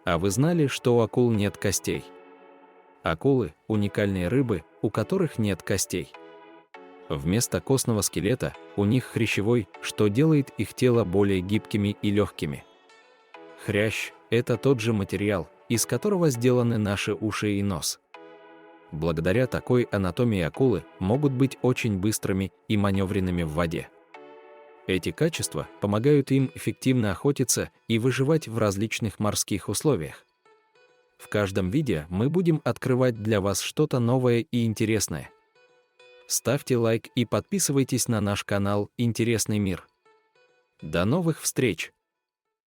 А вы знали, что у акул нет костей? Акулы – уникальные рыбы, у которых нет костей. Вместо костного скелета у них хрящевой, что делает их тело более гибкими и легкими. Хрящ – это тот же материал, из которого сделаны наши уши и нос. Благодаря такой анатомии акулы могут быть очень быстрыми и маневренными в воде. Эти качества помогают им эффективно охотиться и выживать в различных морских условиях. В каждом видео мы будем открывать для вас что-то новое и интересное. Ставьте лайк и подписывайтесь на наш канал «Интересный мир». До новых встреч!